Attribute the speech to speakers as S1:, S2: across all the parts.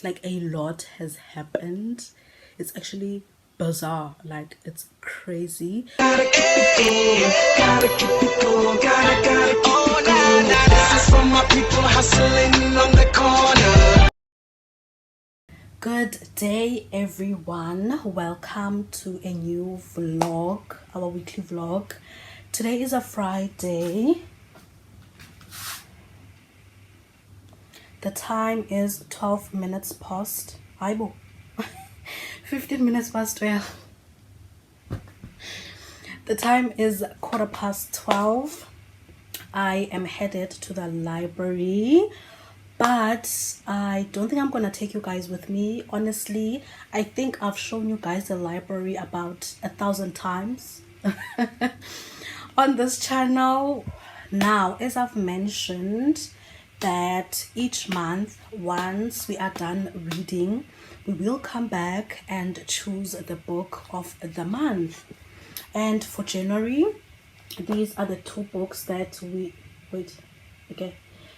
S1: Like, a lot has happened. It's actually bizarre. Like, it's crazy.
S2: Gotta keep it going, gotta keep it going, gotta keep it going. This is for my people hustling on the corner.
S1: Good day, everyone. Welcome to a new vlog, our weekly vlog. Today is a Friday. The time is 12 minutes past. Aibo. 15 minutes past 12. The time is 12:15. I am headed to the library, but I don't think I'm gonna take you guys with me. Honestly, I think I've shown you guys the library about 1,000 times on this channel. Now, as I've mentioned, that each month, once we are done reading, we will come back and choose the book of the month. And for January, these are the two books that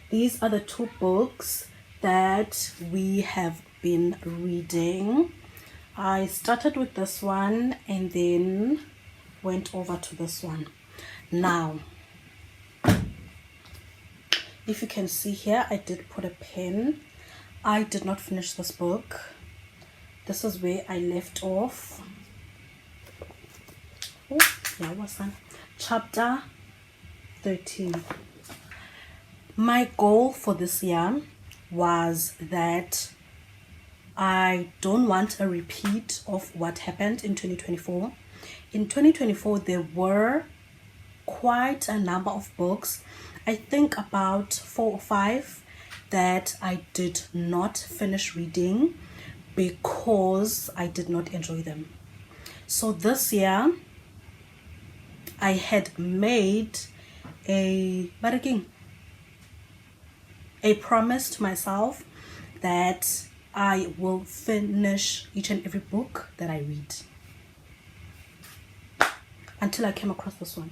S1: these are the two books that we have been reading. I started with this one and then went over to this one. Now, if you can see here, I did put a pin. I did not finish this book. This is where I left off. Oh, yeah, what's that? Chapter 13. My goal for this year was that I don't want a repeat of what happened in 2024. In 2024, there were quite a number of books, I think about 4 or 5, that I did not finish reading because I did not enjoy them. So this year, I had made a promise to myself that I will finish each and every book that I read, until I came across this one.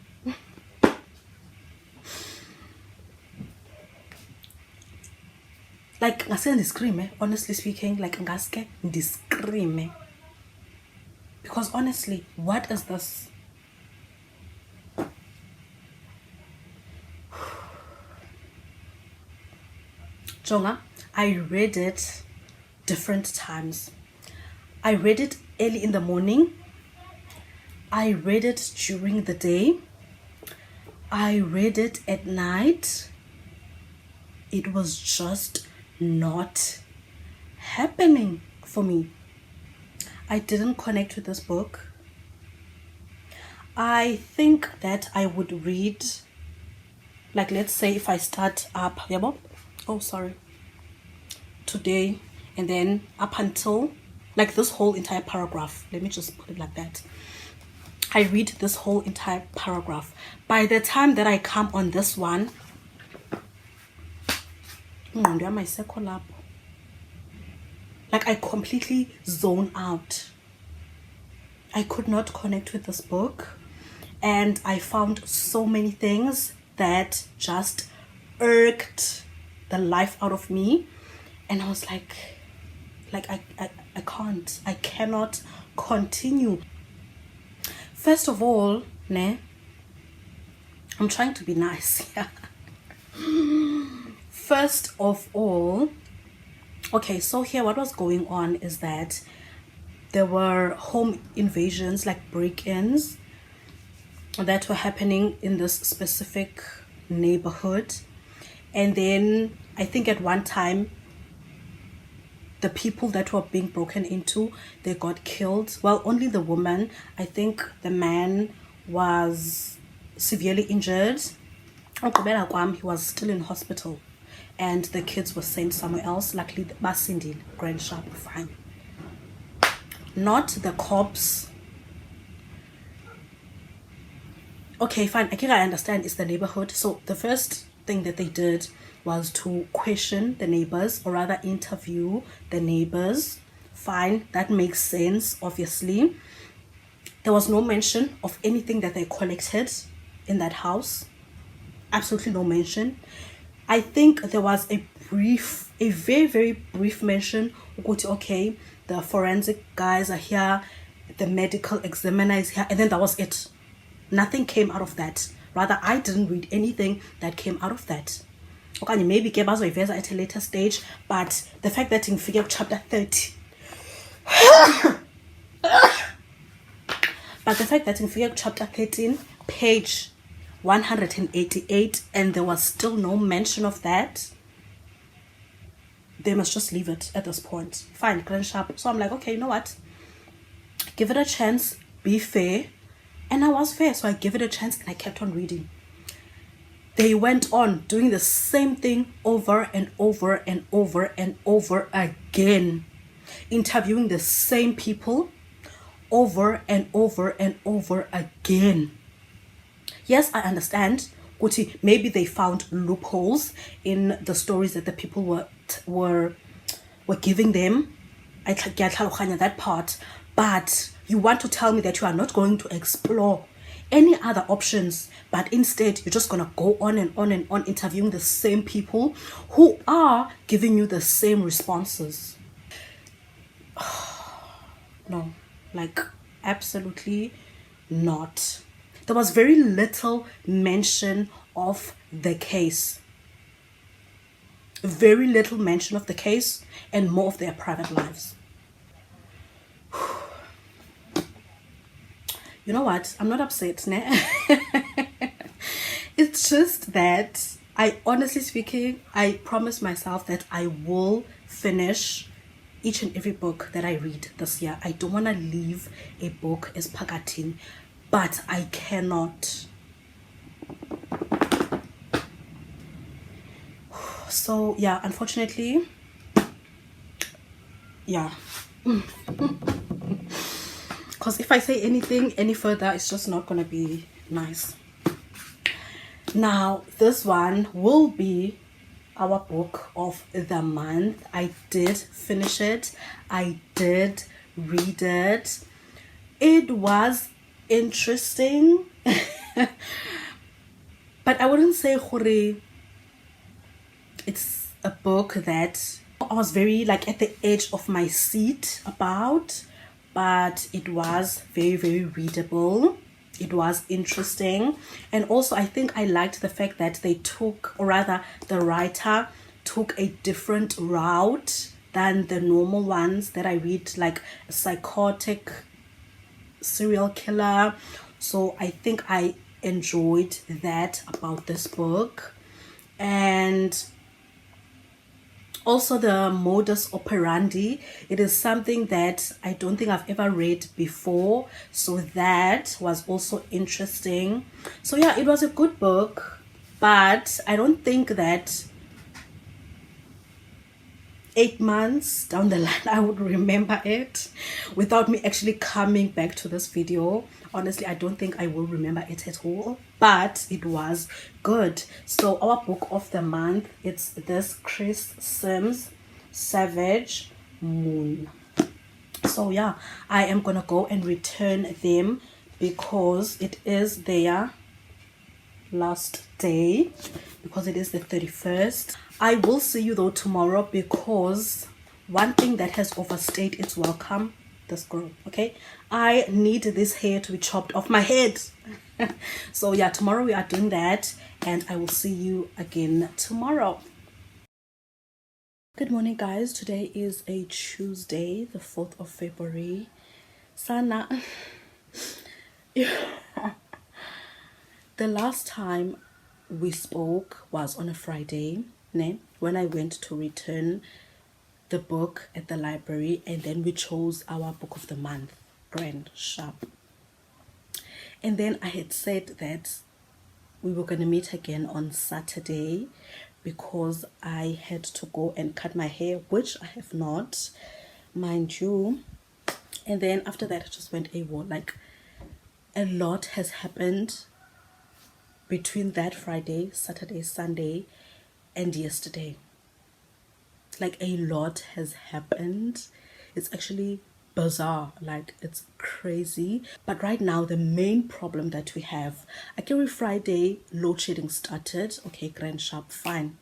S1: Like, ngase ndiscreame, honestly speaking, like ngaske ndiscreame, because honestly, what is this? Jonga, I read it different times. I read it early in the morning. I read it during the day. I read it at night. It was just not happening for me. I didn't connect with this book. I think that I would read, like, let's say if I start up, today, and then up until, like, this whole entire paragraph, let me just put it like that. I read this whole entire paragraph. By the time that I come on this one, like, I completely zone out. I could not connect with this book, and I found so many things that just irked the life out of me. And I was like I cannot continue. First of all, I'm trying to be nice. First of all, okay, so here what was going on is that there were home invasions, like break-ins, that were happening in this specific neighborhood. And then I think at one time, the people that were being broken into, they got killed. Well, only the woman. I think the man was severely injured. He was still in hospital, and the kids were sent somewhere else. Luckily, Basindil, Grand Sharp, fine. Not the cops. Okay, fine. I think I understand it's the neighborhood. So the first thing that they did was to question the neighbors, or rather interview the neighbors. Fine, that makes sense, obviously. There was no mention of anything that they collected in that house. Absolutely no mention. I think there was a very brief mention. Okay, the forensic guys are here, the medical examiner is here, and then that was it. Nothing came out of that. Rather, I didn't read anything that came out of that. Okay, maybe ke bazoyiveza at a later stage, but the fact that in figure chapter 30 but the fact that in figure chapter 13 page 188 and there was still no mention of that, they must just leave it at this point. Fine, grand sharp. So I'm like, okay, you know what, give it a chance, be fair. And I was fair, so I gave it a chance and I kept on reading. They went on doing the same thing over and over and over and over again, interviewing the same people over and over and over again. Yes, I understand. Maybe they found loopholes in the stories that the people were giving them. I get that part, but you want to tell me that you are not going to explore any other options, but instead you're just gonna go on and on and on interviewing the same people who are giving you the same responses. No, like absolutely not. There was very little mention of the case. Very little mention of the case and more of their private lives. You know what? I'm not upset. It's just that honestly speaking, I promised myself that I will finish each and every book that I read this year. I don't want to leave a book as pagatin, but I cannot. So yeah, unfortunately, yeah. Because if I say anything any further, it's just not gonna be nice. Now, this one will be our book of the month. I did finish it. I did read it. It was interesting. But I wouldn't say it's a book that I was very like at the edge of my seat about. But it was very readable. It was interesting, and also I think I liked the fact that they took, or rather the writer took, a different route than the normal ones that I read, like a psychotic serial killer. So I think I enjoyed that about this book. And also the modus operandi, it is something that I don't think I've ever read before, so that was also interesting. So yeah, it was a good book, but I don't think that 8 months down the line I would remember it without me actually coming back to this video. Honestly, I don't think I will remember it at all, but it was good. So our book of the month, it's this Chris Sims Savage Moon. So yeah, I am gonna go and return them because it is their last day, because it is the 31st. I will see you though tomorrow, because one thing that has overstayed its welcome, this girl, okay, I need this hair to be chopped off my head. So yeah, tomorrow we are doing that, and I will see you again tomorrow. Good morning guys, today is a Tuesday, the 4th of February. Sana the last time we spoke was on a Friday, when I went to return the book at the library, and then we chose our book of the month, grand sharp. And then I had said that we were going to meet again on Saturday, because I had to go and cut my hair, which I have not, mind you. And then after that, I just went AWOL. Like, a lot has happened between that Friday, Saturday, Sunday, and yesterday. Like, a lot has happened. It's actually bizarre, like it's crazy. But right now the main problem that we have, Akiri Friday, load shedding started. Okay, grand sharp, fine.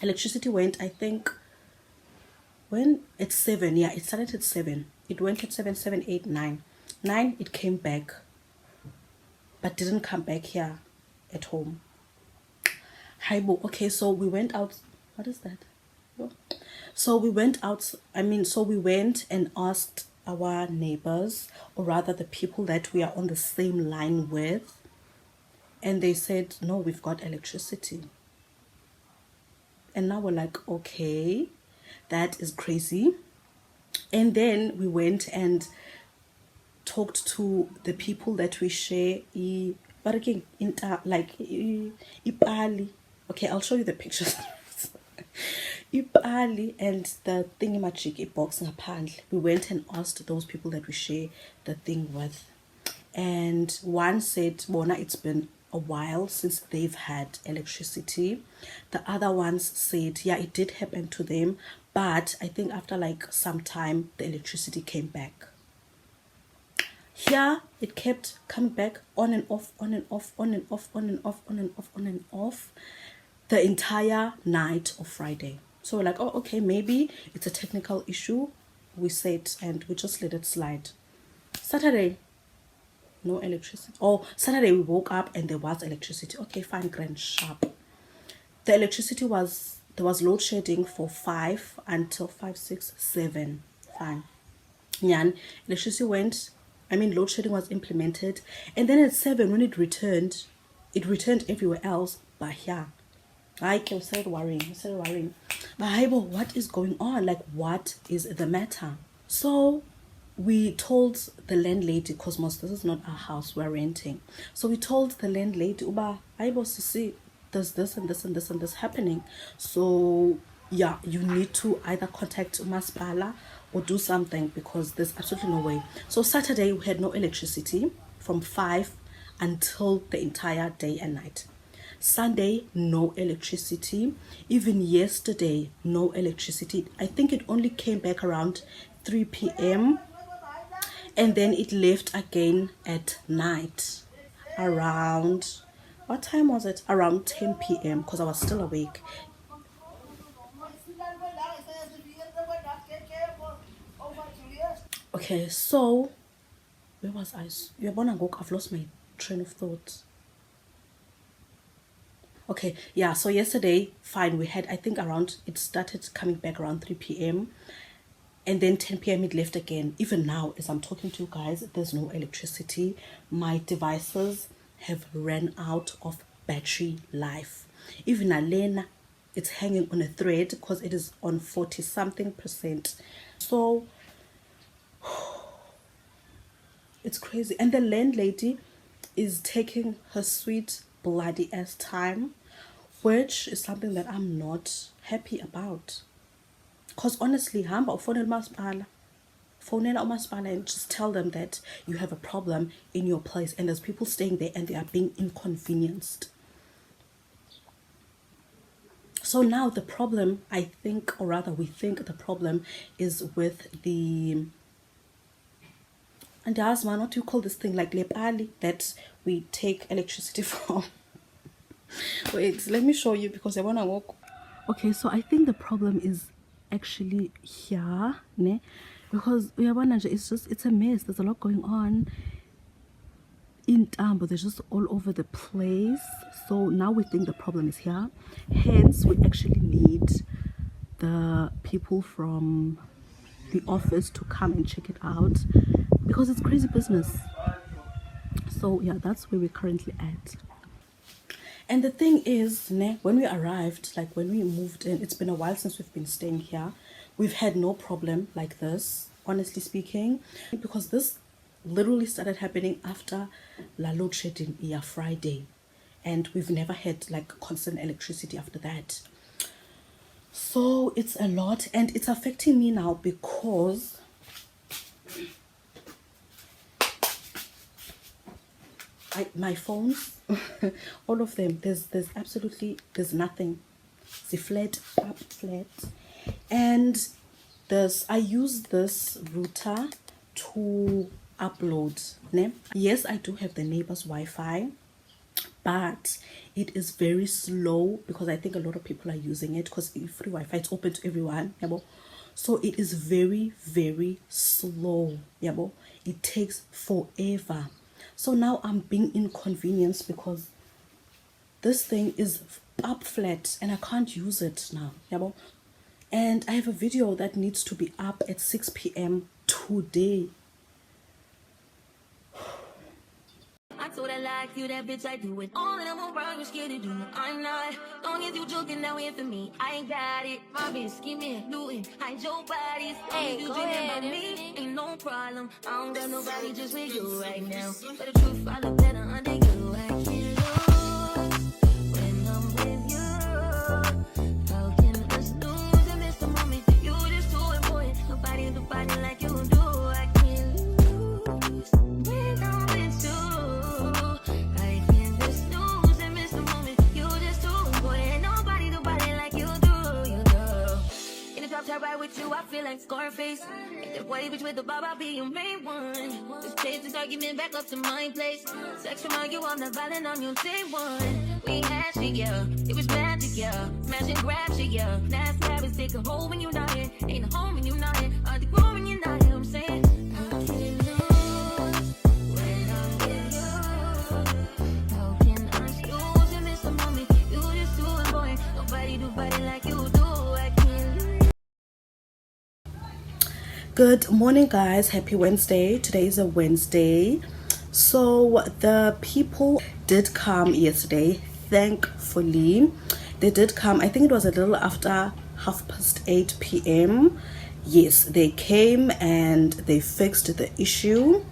S1: Electricity went, I think, when it's 7. Yeah, it started at 7. It went at 7, 7, 8, 9. 9, it came back, but didn't come back here at home. Haibo. Okay, so we went out. What is that? So we went out. So we went and asked our neighbors, or rather the people that we are on the same line with, and they said, no, we've got electricity. And now we're like, okay, that is crazy. And then we went and talked to the people that we share ipali. Okay, I'll show you the pictures. Ipali and the thingamajig box ngaphandle. We went and asked those people that we share the thing with, and one said, Bona, it's been a while since they've had electricity. The other ones said, yeah, it did happen to them, but I think after like some time the electricity came back. Here it kept coming back on and off, on and off, on and off, on and off, on and off, on and off the entire night of Friday. So we're like, oh, okay, maybe it's a technical issue. We said, and we just let it slide. Saturday, no electricity. Oh, Saturday we woke up and there was electricity. Okay, fine, grand, sharp. The electricity was, there was load shedding for 5 until 5, 6, 7. Fine. Nyan, electricity went, load shedding was implemented. And then at 7, when it returned everywhere else, but here. I started worrying. But what is going on? Like, what is the matter? So we told the landlady, Cosmos, this is not our house, we're renting. So we told the landlady, Uba, see, there's this and this and this and this happening. So yeah, you need to either contact Umaspala or do something, because there's absolutely no way. So Saturday we had no electricity from 5 until the entire day and night. Sunday, no electricity. Even yesterday, no electricity. I think it only came back around 3 p.m. and then it left again at night around, what time was it? Around 10 p.m. because I was still awake. Okay, so where was I? I've lost my train of thought. Okay, yeah, so yesterday, fine, we had, I think around, it started coming back around 3 p.m. and then 10 p.m. it left again. Even now, as I'm talking to you guys, there's no electricity. My devices have ran out of battery life. Even Alena, it's hanging on a thread because it is on 40-something%. So it's crazy. And the landlady is taking her sweet bloody ass time, which is something that I'm not happy about. Because honestly, hamba ufonela umasipala and just tell them that you have a problem in your place and there's people staying there and they are being inconvenienced. So now the problem, I think, or rather we think the problem is with the, and man, what do you call this thing, like lepali that we take electricity from? Wait, let me show you because I want to walk. Okay, so I think the problem is actually here, ne? Because it's a mess. There's a lot going on in Tambo. They're just all over the place. So now we think the problem is here. Hence, we actually need the people from the office to come and check it out, because it's crazy business. So yeah, that's where we're currently at. And the thing is, when we arrived, like when we moved in, it's been a while since we've been staying here. We've had no problem like this, honestly speaking, because this literally started happening after la load shedding Friday, and we've never had like constant electricity after that. So it's a lot, and it's affecting me now because my phones, all of them, there's nothing. It's flat, up, flat. And I use this router to upload. Yes, I do have the neighbor's Wi-Fi, but it is very slow because I think a lot of people are using it because free Wi-Fi, it's open to everyone, yabo. So it is very, very slow, yabo. It takes forever. So now I'm being inconvenienced because this thing is up flat and I can't use it now, yabo. And I have a video that needs to be up at 6 p.m. today.
S3: I told her like you, that bitch, I do it. All that I'm around, you scared to do it. I'm not. Long as you joking, now in for me. I ain't got it. My bitch scheming, looting, hide your bodies. Hey, you dreaming about me, ain't no problem. I don't got nobody just with you right now. But the truth, I look better under you. I can't lose when I'm with you. How can us lose and miss the moment? You just too important. Nobody do body like you do. I can't lose when I'm with you. Right with you, I feel like Scarface. Ain't that white bitch with the bob, I'll be your main one. Just chase this argument back up to my place. Sex from you, I'm not violent on your day one. We had shit, yeah. It was magic, yeah. Smash and grab shit, yeah. Last habits take a hold when you're not here. Ain't a home when you're not here. I think when you're not here, I'm saying. I can't lose when I'm with you. How can I lose and miss the moment? You just too important. Nobody do body like you do. I can't lose.
S1: Good morning, guys. Happy Wednesday. Today is a Wednesday. So the people did come yesterday, thankfully. They did come. I think it was a little after 8:30 p.m. Yes, they came and they fixed the issue.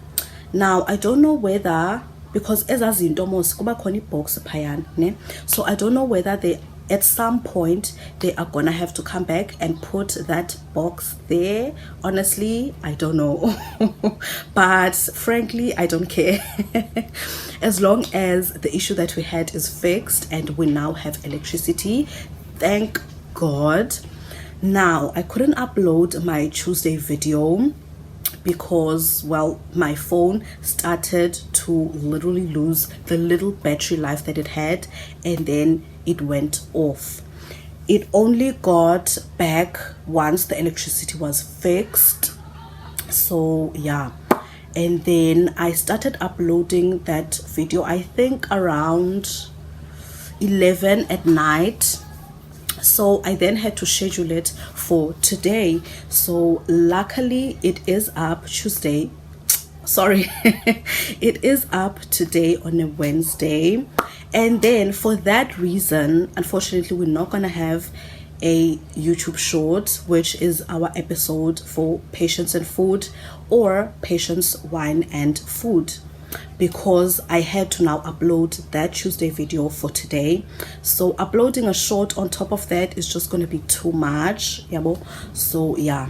S1: Now I don't know whether, because ezazinto mos kuba khona ibox phayana, ne? So I don't know whether they at some point they are gonna have to come back and put that box there. Honestly, I don't know. But frankly, I don't care. As long as the issue that we had is fixed and we now have electricity, thank God. Now I couldn't upload my Tuesday video because, well, my phone started to literally lose the little battery life that it had, and then it went off. It only got back once the electricity was fixed. So yeah, and then I started uploading that video, I think around 11 at night. So I then had to schedule it for today. So luckily it is up Tuesday. Sorry, it is up today on a Wednesday. And then for that reason, unfortunately, we're not gonna have a YouTube short, which is our episode for Patience and Food, or Patience, Wine and Food, because I had to now upload that Tuesday video for today. So uploading a short on top of that is just going to be too much, yabo. So yeah.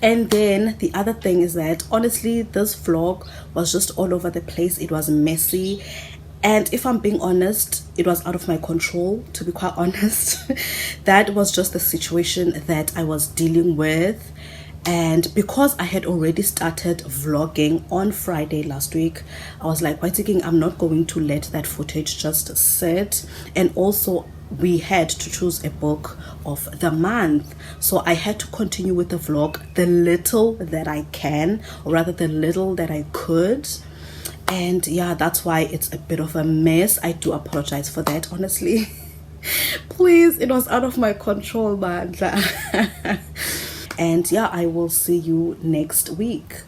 S1: And then the other thing is that honestly this vlog was just all over the place. It was messy, and if I'm being honest, it was out of my control, to be quite honest. That was just the situation that I was dealing with. And because I had already started vlogging on Friday last week, I was like, why thinking I'm not going to let that footage just sit. And also we had to choose a book of the month, so I had to continue with the vlog the little that I can, or rather the little that I could. And yeah, that's why it's a bit of a mess. I do apologize for that, honestly. Please, it was out of my control, man. And yeah, I will see you next week.